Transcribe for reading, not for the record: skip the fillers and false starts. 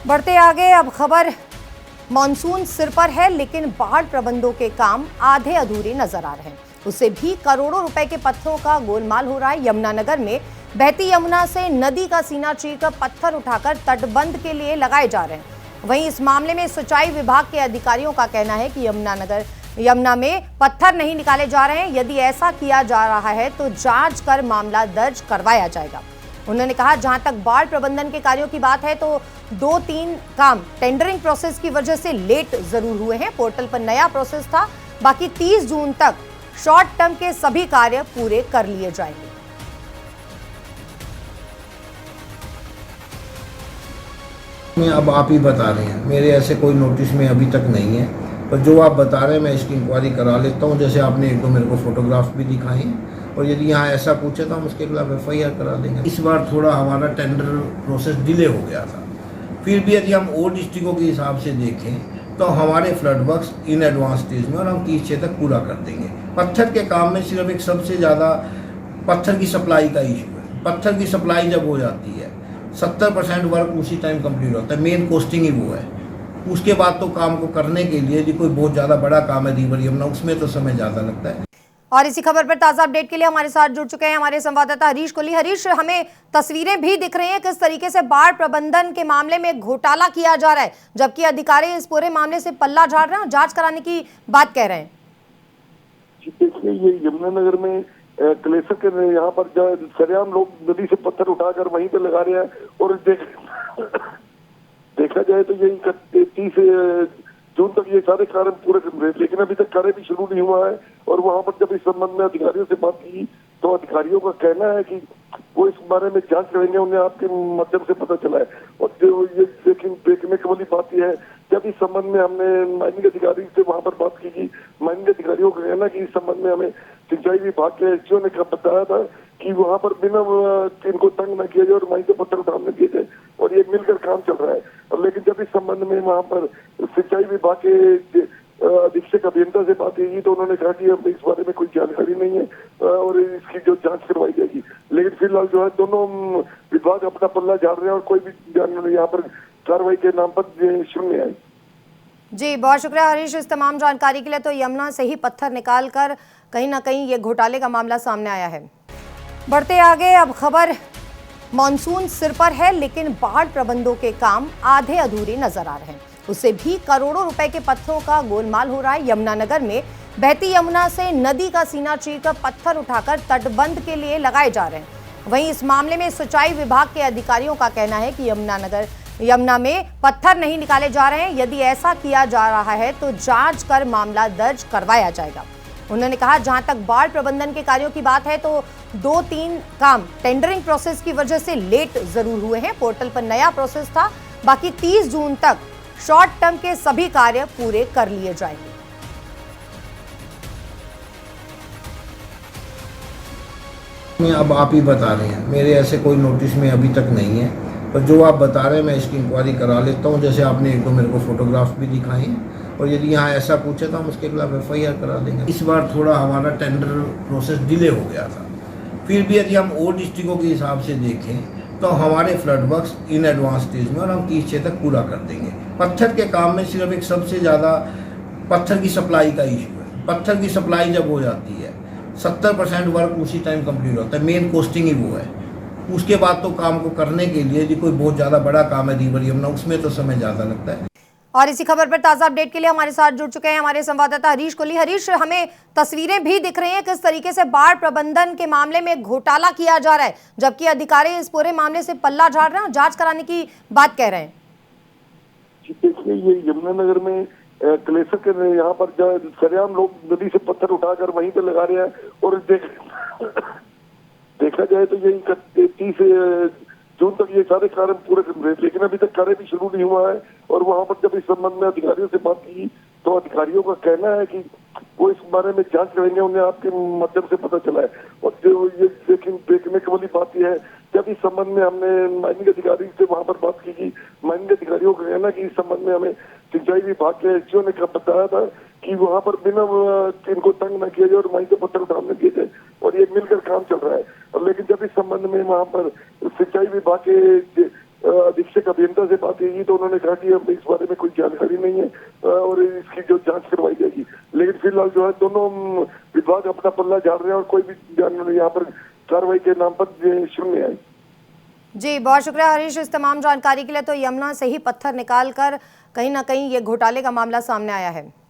बढ़ते आगे अब खबर मॉनसून सिर पर है, लेकिन बाढ़ प्रबंधों के काम आधे अधूरे नजर आ रहे हैं। उससे भी करोड़ों रुपए के पत्थरों का गोलमाल हो रहा है। यमुनानगर में बहती यमुना से नदी का सीना चीरकर पत्थर उठाकर तटबंध के लिए लगाए जा रहे हैं। वहीं इस मामले में सिंचाई विभाग के अधिकारियों का कहना है कि यमुना में पत्थर नहीं निकाले जा रहे हैं। यदि ऐसा किया जा रहा है तो जांच कर मामला दर्ज करवाया जाएगा। उन्होंने कहा, जहां तक बाढ़ प्रबंधन के कार्यों की बात है तो 2-3 काम टेंडरिंग प्रोसेस की वजह से लेट जरूर हुए हैं। पोर्टल पर नया प्रोसेस था, बाकी 30 जून तक शॉर्ट टर्म के सभी कार्य पूरे कर लिए जाएंगे। अब आप ही बता रहे हैं, मेरे ऐसे कोई नोटिस में अभी तक नहीं है, पर जो आप बता रहे हैं मैं इसकी इंक्वायरी करा लेता हूं। जैसे आपने एक दो मेरे को फोटोग्राफ भी दिखाए हैं, और यदि यहाँ ऐसा पूछे तो हम उसके खिलाफ FIR करा देंगे। इस बार थोड़ा हमारा टेंडर प्रोसेस डिले हो गया था। फिर भी यदि हम और डिस्ट्रिक्टों के हिसाब से देखें तो हमारे flood works in advance stage में, और हम 30 तक पूरा कर देंगे। पत्थर के काम में सिर्फ एक सबसे ज़्यादा पत्थर की सप्लाई का इशू है। पत्थर की सप्लाई जब हो जाती है 70% वर्क उसी टाइम कंप्लीट होता है। मेन कोस्टिंग ही वो है। उसके बाद तो काम को करने के लिए यदि कोई बहुत ज़्यादा बड़ा काम है रिवर यमुना, उसमें तो समय ज़्यादा लगता है। और इसी खबर पर ताजा अपडेट के लिए हमारे साथ जुड़ चुके हैं हमारे संवाददाता हरीश कोहली। हरीश, हमें तस्वीरें भी दिख रही हैं किस तरीके से बाढ़ प्रबंधन के मामले में घोटाला किया जा रहा है, जबकि अधिकारी इस पूरे मामले से पल्ला झाड़ रहे हैं और जांच कराने की बात कह रहे हैं। देखिए, ये यमुनानगर में कलेसर के यहाँ पर सरेआम लोग नदी से पत्थर उठाकर वहीं पे लगा रहे हैं, और देखा जाए तो यही 30 जून तक ये सारे कार्य पूरे कर रहे हैं, लेकिन अभी तक कार्य भी शुरू नहीं हुआ है। और वहां पर जब इस संबंध में अधिकारियों से बात की तो अधिकारियों का कहना है कि वो इस बारे में जांच करेंगे, उन्हें आपके माध्यम से पता चला है। और जो ये लेकिन देखने की वाली बात यह है, जब इस संबंध में हमने माइनिंग अधिकारी से वहां पर बात की, माइनिंग अधिकारियों का कहना कि इस संबंध में हमें सिंचाई विभाग के SDO ने बताया था कि वहां पर बिना इनको तंग न किया जाए और वहीं से पत्थर उठाने दिए जाए, और ये मिलकर काम चल रहा है। और लेकिन जब इस संबंध में वहां पर सिंचाई विभाग के अधीक्षक अभियंता से बात की तो उन्होंने कहा कि अब इस बारे में कोई जानकारी नहीं है और इसकी जो जांच करवाई जाएगी। लेकिन फिलहाल जो है दोनों विभाग अपना पल्ला झाड़ रहे हैं और कोई भी यहाँ पर कार्रवाई के नाम पर शून्य है। जी, बहुत शुक्रिया हरीश इस तमाम जानकारी के लिए। तो यमुना से ही पत्थर निकाल कर कहीं ना कहीं ये घोटाले का मामला सामने आया है। बढ़ते आगे अब खबर मॉनसून सिर पर है, लेकिन बाढ़ प्रबंधों के काम आधे अधूरे नजर आ रहे हैं। उससे भी करोड़ों रुपए के पत्थरों का गोलमाल हो रहा है। यमुनानगर में बहती यमुना से नदी का सीना चीरकर पत्थर उठाकर तटबंध के लिए लगाए जा रहे हैं। वहीं इस मामले में सिंचाई विभाग के अधिकारियों का कहना है कि यमुना में पत्थर नहीं निकाले जा रहे हैं। यदि ऐसा किया जा रहा है तो जांच कर मामला दर्ज करवाया जाएगा। उन्होंने कहा, जहां तक बाढ़ प्रबंधन के कार्यों की बात है तो 2-3 काम टेंडरिंग प्रोसेस की वजह से लेट जरूर हुए हैं। पोर्टल पर नया प्रोसेस था, बाकी 30 जून तक शॉर्ट टर्म के सभी कार्य पूरे कर लिए जाएंगे। अब आप ही बता रहे हैं, मेरे ऐसे कोई नोटिस में अभी तक नहीं है, पर जो आप बता रहे हैं मैं इसकी इंक्वायरी करा लेता हूं। जैसे आपने एक दो मेरे को फोटोग्राफ भी दिखाए हैं, और यदि यहाँ ऐसा पूछे तो हम उसके खिलाफ FIR करा देंगे। इस बार थोड़ा हमारा टेंडर प्रोसेस डिले हो गया था। फिर भी यदि हम और डिस्ट्रिक्टों के हिसाब से देखें तो हमारे flood works in advance stage में, और हम 30 तक पूरा कर देंगे। पत्थर के काम में सिर्फ एक सबसे ज़्यादा पत्थर की सप्लाई का इशू है। पत्थर की सप्लाई जब हो जाती है 70% वर्क उसी टाइम कंप्लीट होता है। मेन कोस्टिंग ही वो है। उसके बाद तो काम को करने के लिए यदि कोई बहुत ज़्यादा बड़ा काम है रिवर यमुना, उसमें तो समय ज़्यादा लगता है। और इसी खबर पर ताजा अपडेट के लिए हमारे साथ जुड़ चुके हैं हमारे संवाददाता हरीश कोहली। हरीश, हमें तस्वीरें भी दिख रही हैं किस तरीके से बाढ़ प्रबंधन के मामले में घोटाला किया जा रहा है, जबकि अधिकारी इस पूरे मामले से पल्ला झाड़ रहे हैं और जांच कराने की बात कह रहे हैं। देखिए, ये यमुनानगर में कलेसर के यहाँ पर सरेआम लोग नदी से पत्थर उठाकर वहीं पे लगा रहे हैं, और देखा जाए तो यही 30 जून तक ये सारे कार्य पूरे कर रहे हैं, लेकिन अभी तक कार्य भी शुरू नहीं हुआ है। और वहां पर जब इस संबंध में अधिकारियों से बात की तो अधिकारियों का कहना है कि वो इस बारे में जांच करेंगे, उन्हें आपके माध्यम से पता चला है। और जो ये लेकिन देखने की वाली बात यह है, जब इस संबंध में हमने माइनिंग अधिकारी से वहां पर बात की, माइनिंग अधिकारियों का कहना कि इस संबंध में हमें सिंचाई विभाग के SDO ने बताया था कि वहां पर बिना इनको तंग न किया जाए और वहीं से पत्थर उठाने दिए जाए, और ये मिलकर काम चल रहा है। और लेकिन जब इस संबंध में वहां पर सिंचाई विभाग के अधीक्षक अभियंता से बात की तो उन्होंने कहा कि अब इस बारे में कोई जानकारी नहीं है और इसकी जो जांच करवाई जाएगी। लेकिन फिलहाल जो है दोनों विभाग अपना पल्ला झाड़ रहे हैं और कोई भी यहाँ पर कार्रवाई के नाम पर शून्य आई। जी बहुत शुक्रिया हरीश इस तमाम जानकारी के लिए। तो यमुना से ही पत्थर निकाल कर कहीं ना कहीं ये घोटाले का मामला सामने आया है।